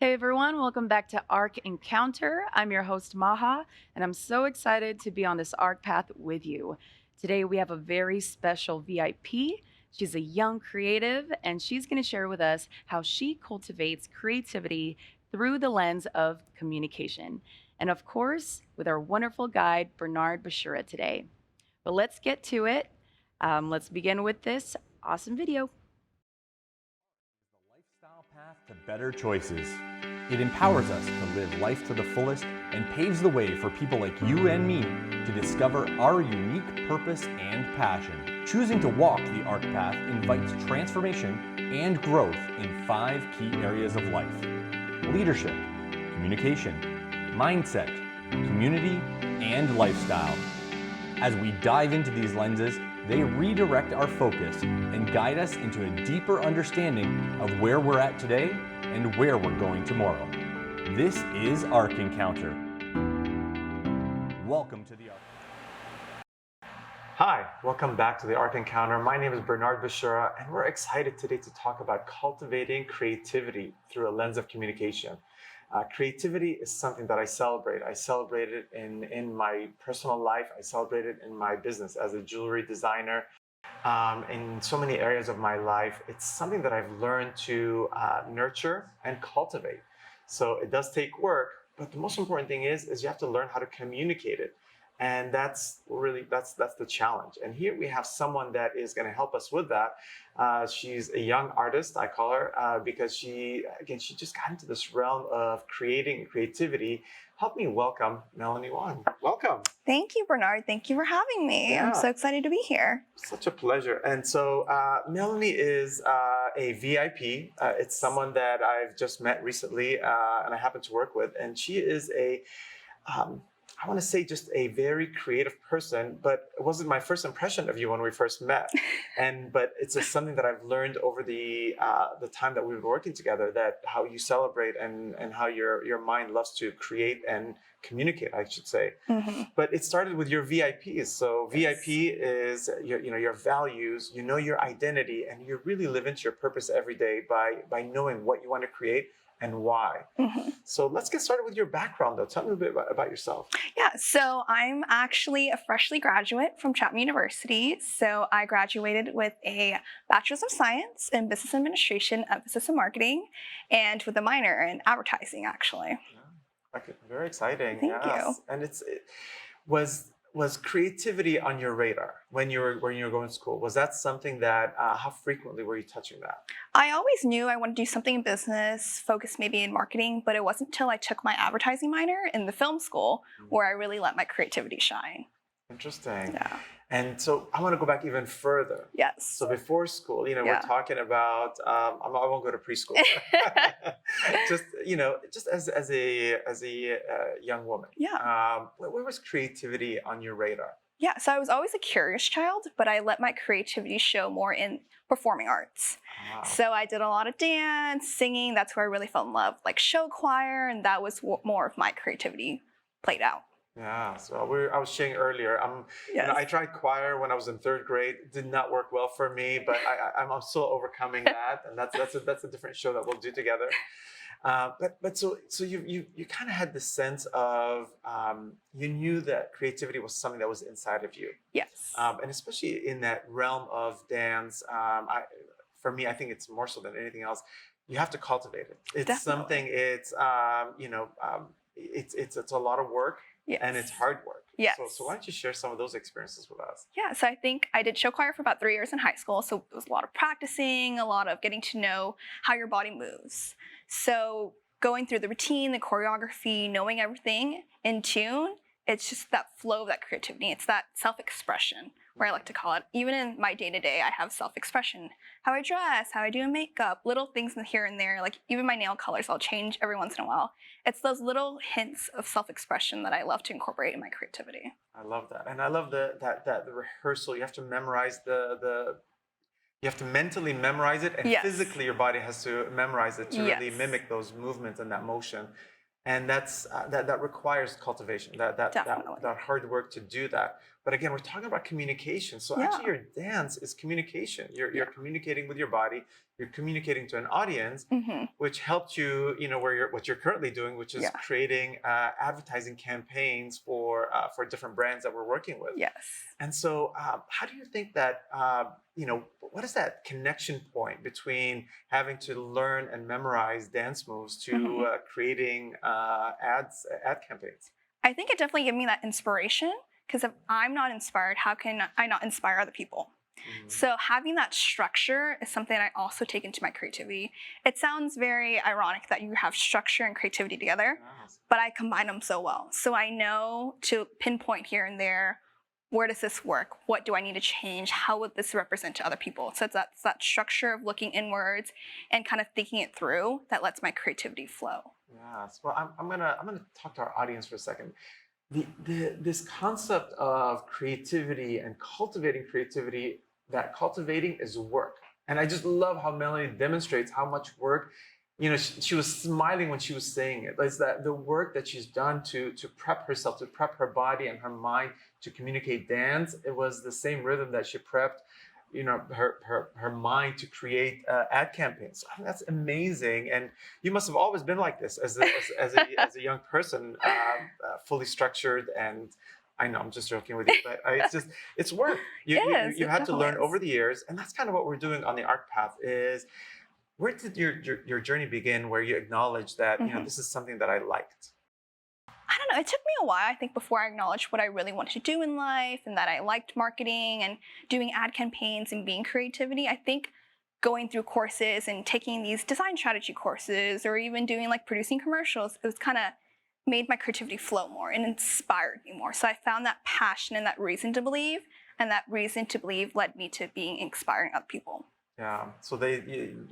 Hey everyone, welcome back to ARC Encounter. I'm your host Maha, and I'm so excited to be on this ARC path with you. Today we have a very special VIP. She's a young creative, and she's going to share with us how she cultivates creativity through the lens of communication. And of course, with our wonderful guide, Bernard Bashura today. But let's get to it. Let's begin with this awesome video. Lifestyle path to better choices. It empowers us to live life to the fullest and paves the way for people like you and me to discover our unique purpose and passion. Choosing to walk the ARC path invites transformation and growth in 5 key areas of life: leadership, communication, mindset, community, and lifestyle. As we dive into these lenses, they redirect our focus and guide us into a deeper understanding of where we're at today and where we're going tomorrow. This is ARC Encounter. Welcome to the ARC. Hi, welcome back to the ARC Encounter. My name is Bernard Bashura, and we're excited today to talk about cultivating creativity through a lens of communication. Creativity is something that I celebrate. I celebrate it in my personal life. I celebrate it in my business as a jewelry designer. In so many areas of my life, it's something that I've learned to nurture and cultivate. So it does take work, but the most important thing is you have to learn how to communicate it. And that's the challenge. And here we have someone that is going to help us with that. She's a young artist, I call her, because she just got into this realm of creating creativity. Help me welcome Melanie Wong. Welcome. Thank you, Bernard. Thank you for having me. Yeah. I'm so excited to be here. Such a pleasure. And so Melanie is a VIP. It's someone that I've just met recently and I happen to work with. And she is I want to say just a very creative person, but it wasn't my first impression of you when we first met. But it's just something that I've learned over the time that we've been working together, that how you celebrate and how your mind loves to create and communicate, I should say. Mm-hmm. But it started with your VIPs. So Yes. VIP is your values, your identity, and you really live into your purpose every day by knowing what you want to create and why. Mm-hmm. So let's get started with your background, though. Tell me a bit about yourself. Yeah, so I'm actually a freshly graduate from Chapman University. So I graduated with a Bachelor's of Science in Business Administration, Emphasis in Marketing, and with a minor in advertising, actually. Yeah. Okay. Very exciting. Thank Yes. you. And it was creativity on your radar when you were going to school? Was that something that how frequently were you touching that? I always knew I wanted to do something in business, focus maybe in marketing, but it wasn't until I took my advertising minor in the film school where I really let my creativity shine. Interesting. Yeah. And so I want to go back even further. Yes. So before school, Yeah. we're talking about. I won't go to preschool. just as a young woman. Yeah. Where was creativity on your radar? Yeah, so I was always a curious child, but I let my creativity show more in performing arts. Wow. So I did a lot of dance, singing. That's where I really fell in love, like show choir, and that was more of my creativity played out. Yeah, so I was sharing earlier. Yes. I tried choir when I was in 3rd grade. It did not work well for me, but I'm still overcoming that, and that's a different show that we'll do together. So you kind of had the sense of you knew that creativity was something that was inside of you, Yes. and especially in that realm of dance. For me, I think it's more so than anything else. You have to cultivate it. It's Definitely. something. It's a lot of work. Yes. And it's hard work. Yes. So why don't you share some of those experiences with us? Yeah, so I think I did show choir for about 3 years in high school. So it was a lot of practicing, a lot of getting to know how your body moves. So going through the routine, the choreography, knowing everything in tune, it's just that flow of that creativity. It's that self-expression, where I like to call it. Even in my day-to-day, I have self-expression. How I dress, how I do makeup, little things here and there. Like even my nail colors, I'll change every once in a while. It's those little hints of self-expression that I love to incorporate in my creativity. I love that, and I love the rehearsal. You have to memorize you have to mentally memorize it, and Yes. physically your body has to memorize it to really Yes. mimic those movements and that motion. And that requires cultivation, that Definitely. hard work to do that. But again, we're talking about communication. So Yeah. actually your dance is communication. You're communicating with your body, you're communicating to an audience, which helped you, what you're currently doing, which is creating advertising campaigns for different brands that we're working with. Yes. And so how do you think that, what is that connection point between having to learn and memorize dance moves to creating ad campaigns? I think it definitely gave me that inspiration, because if I'm not inspired, how can I not inspire other people? So having that structure is something I also take into my creativity. It sounds very ironic that you have structure and creativity together, but I combine them so well. So I know to pinpoint here and there, where does this work? What do I need to change? How would this represent to other people? So it's that structure of looking inwards and kind of thinking it through that lets my creativity flow. Yes. Well, I'm gonna talk to our audience for a second. This concept of creativity and cultivating creativity, that cultivating is work. And I just love how Melanie demonstrates how much work, she was smiling when she was saying it. It's that the work that she's done to prep herself, to prep her body and her mind to communicate dance. It was the same rhythm that she prepped, her mind to create ad campaigns. I mean, that's amazing. And you must have always been like this as a young person, fully structured. And I know I'm just joking with you, but it's work. You had to learn over the years, and that's kind of what we're doing on the AHRK path. Is where did your journey begin? Where you acknowledge that this is something that I liked. I don't know. It took me a while, I think, before I acknowledged what I really wanted to do in life and that I liked marketing and doing ad campaigns and being creativity. I think going through courses and taking these design strategy courses or even doing like producing commercials, it was kind of made my creativity flow more and inspired me more. So I found that passion and that reason to believe, and that reason to believe led me to being inspiring other people. Yeah. So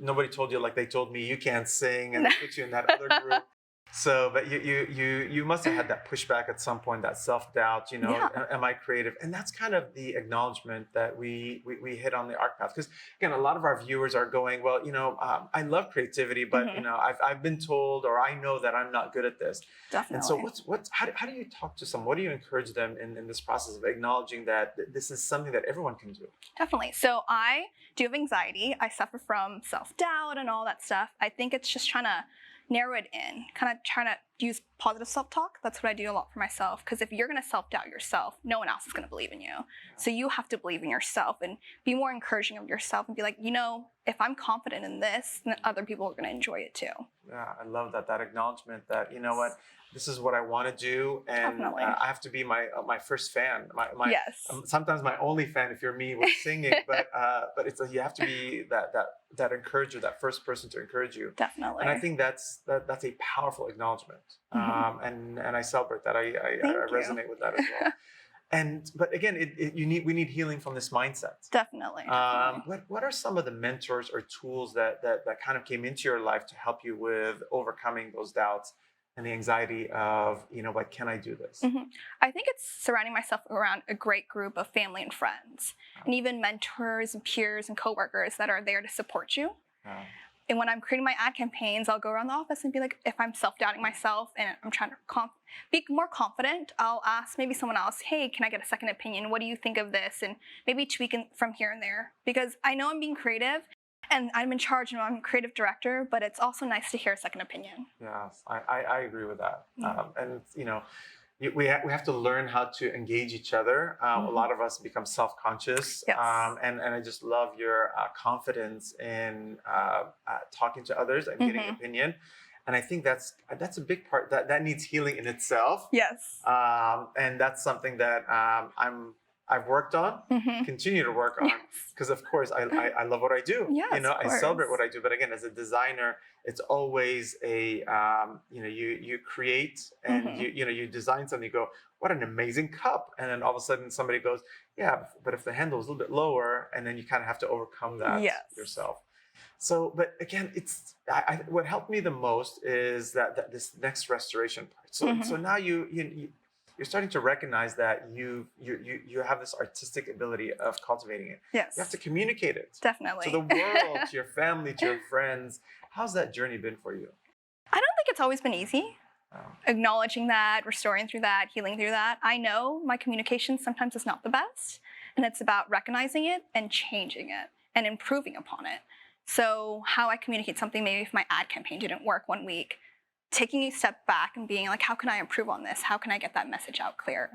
nobody told you, like they told me, you can't sing, and they put you in that other group. So, but you must have had that pushback at some point, that self-doubt, am I creative? And that's kind of the acknowledgement that we hit on the AHRK path. Because again, a lot of our viewers are going, well, I love creativity, but I've been told, or I know that I'm not good at this. Definitely. And so how do you talk to someone? What do you encourage them in this process of acknowledging that this is something that everyone can do? Definitely. So I do have anxiety. I suffer from self-doubt and all that stuff. I think it's just trying to narrow it in, kind of trying to use positive self-talk. That's what I do a lot for myself, because if you're going to self-doubt yourself, no one else is going to believe in you. So you have to believe in yourself and be more encouraging of yourself and be like, if I'm confident in this, then other people are going to enjoy it too. Yeah, I love that acknowledgement that, this is what I want to do, and I have to be my first fan. Sometimes my only fan if you're me with singing, but you have to be that encourager, that first person to encourage you. Definitely. And I think that's a powerful acknowledgement, and I celebrate that. I resonate with that as well. But again, we need healing from this mindset. Definitely. What are some of the mentors or tools that kind of came into your life to help you with overcoming those doubts and the anxiety of, can I do this? I think it's surrounding myself around a great group of family and friends, and even mentors and peers and coworkers that are there to support you. And when I'm creating my ad campaigns, I'll go around the office and be like, if I'm self-doubting myself and I'm trying to be more confident, I'll ask maybe someone else, hey, can I get a second opinion? What do you think of this? And maybe tweak it from here and there, because I know I'm being creative and I'm in charge and I'm a creative director, but it's also nice to hear a second opinion. Yes, I agree with that. And, we have to learn how to engage each other. A lot of us become self-conscious. Yes. And I just love your confidence in talking to others and getting opinion. And I think that's a big part that needs healing in itself. Yes. And that's something that I've worked on, continue to work on, because of course I love what I do. Yes, I celebrate what I do. But again, as a designer, it's always a you create and you design something. You go, what an amazing cup, and then all of a sudden somebody goes, yeah, but if the handle is a little bit lower, and then you kind of have to overcome that yourself. So, but again, it's what helped me the most is that this next restoration part. So now you're starting to recognize that you have this artistic ability of cultivating it. Yes. You have to communicate it. Definitely. To the world, to your family, to your friends. How's that journey been for you? I don't think it's always been easy. acknowledging that, restoring through that, healing through that. I know my communication sometimes is not the best, and it's about recognizing it and changing it and improving upon it. So how I communicate something, maybe if my ad campaign didn't work one week, taking a step back and being like, how can I improve on this? How can I get that message out clearer?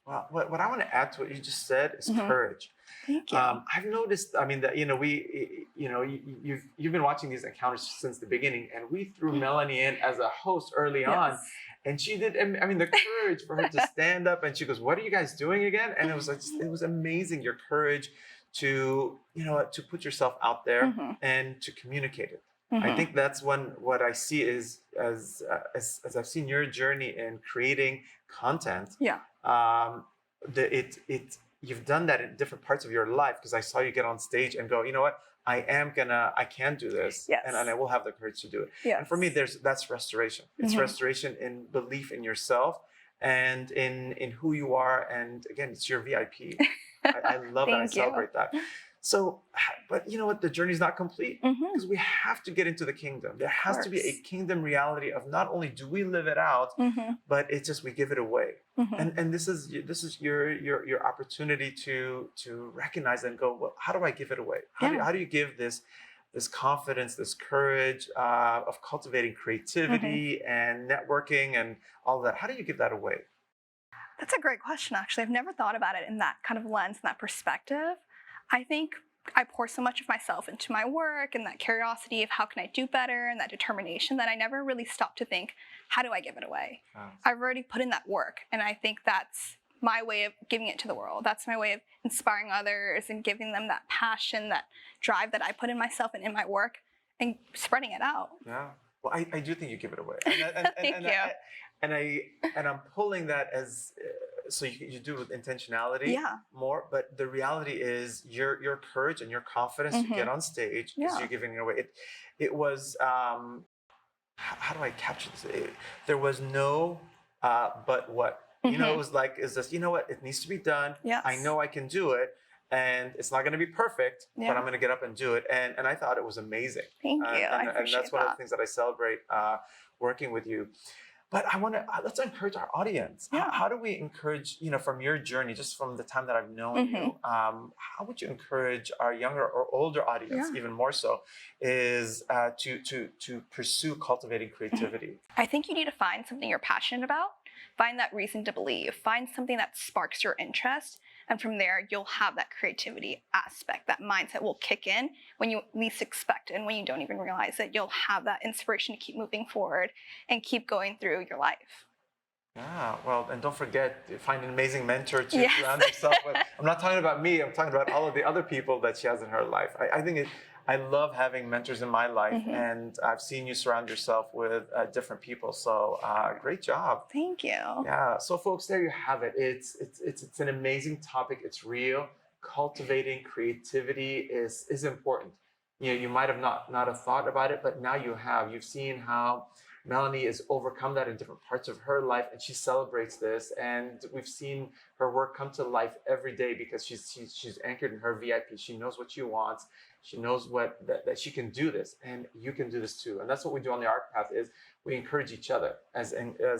Well, what I want to add to what you just said is courage. Thank you. I've noticed, I mean, that you've been watching these encounters since the beginning, and we threw Melanie in as a host early on, and she did. I mean, the courage for her to stand up, and she goes, "What are you guys doing again?" And it was like, it was amazing, your courage to to put yourself out there and to communicate it. I think that's what I see is as I've seen your journey in creating content. Yeah. You've done that in different parts of your life, because I saw you get on stage and go, you know what, I can do this, Yes. and I will have the courage to do it. Yes. And for me, that's restoration. It's restoration in belief in yourself and in who you are. And again, it's your VIP. I love that. I celebrate that. So, but you know what? The journey's not complete, because we have to get into the kingdom. There has to be a kingdom reality of not only do we live it out, but it's just we give it away. And this is your opportunity to recognize and go, well, how do I give it away? How do you give this confidence, this courage of cultivating creativity and networking and all of that? How do you give that away? That's a great question, actually. I've never thought about it in that kind of lens, in that perspective. I think I pour so much of myself into my work and that curiosity of how can I do better and that determination that I never really stop to think, how do I give it away? I've already put in that work, and I think that's my way of giving it to the world. That's my way of inspiring others and giving them that passion, that drive that I put in myself and in my work, and spreading it out. Yeah. Well, I do think you give it away. Thank you. And I'm pulling that as so you do it with intentionality more, but the reality is your courage and your confidence to get on stage because you're giving it away. It was how do I capture this? There was no but what. It was like, is this, you know what, it needs to be done. Yes. I know I can do it. And it's not going to be perfect, but I'm going to get up and do it. And I thought it was amazing. Thank you. I appreciate and that's one of the things that I celebrate working with you. But I want to let's encourage our audience. Yeah. How do we encourage, from your journey, just from the time that I've known you, how would you encourage our younger or older audience, even more so, is to pursue cultivating creativity? I think you need to find something you're passionate about. Find that reason to believe. Find something that sparks your interest. And from there, you'll have that creativity aspect. That mindset will kick in when you least expect it. And when you don't even realize it, you'll have that inspiration to keep moving forward and keep going through your life. Yeah, well, and don't forget, find an amazing mentor to surround yourself with. I'm not talking about me. I'm talking about all of the other people that she has in her life. I think I love having mentors in my life, and I've seen you surround yourself with different people. So great job. Thank you. Yeah. So folks, there you have it. It's an amazing topic. It's real. Cultivating creativity is important. You might have not have thought about it, but now you have. You've seen how Melanie has overcome that in different parts of her life, and she celebrates this. And we've seen her work come to life every day because she's anchored in her VIP. She knows what she wants. She knows that she can do this, and you can do this too. And that's what we do on the AHRK Path, is we encourage each other. As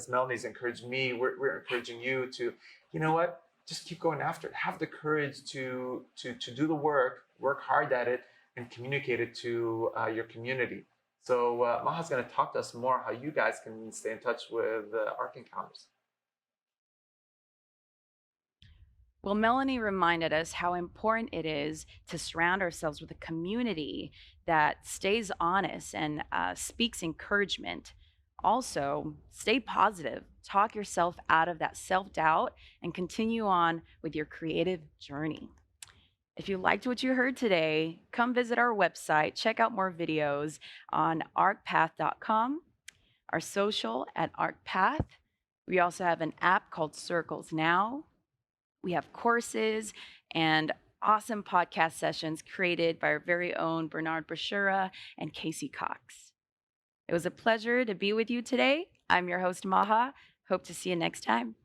Melanie's encouraged me, we're encouraging you to, you know what, just keep going after it. Have the courage to do the work hard at it, and communicate it to your community. So Maha's going to talk to us more how you guys can stay in touch with AHRK Encounters. Well, Melanie reminded us how important it is to surround ourselves with a community that stays honest and speaks encouragement. Also, stay positive, talk yourself out of that self-doubt, and continue on with your creative journey. If you liked what you heard today, come visit our website, check out more videos on arcpath.com, our social at AHRKpath. We also have an app called Circles Now. We have courses and awesome podcast sessions created by our very own Bernard Brashura and Casey Cox. It was a pleasure to be with you today. I'm your host, Maha. Hope to see you next time.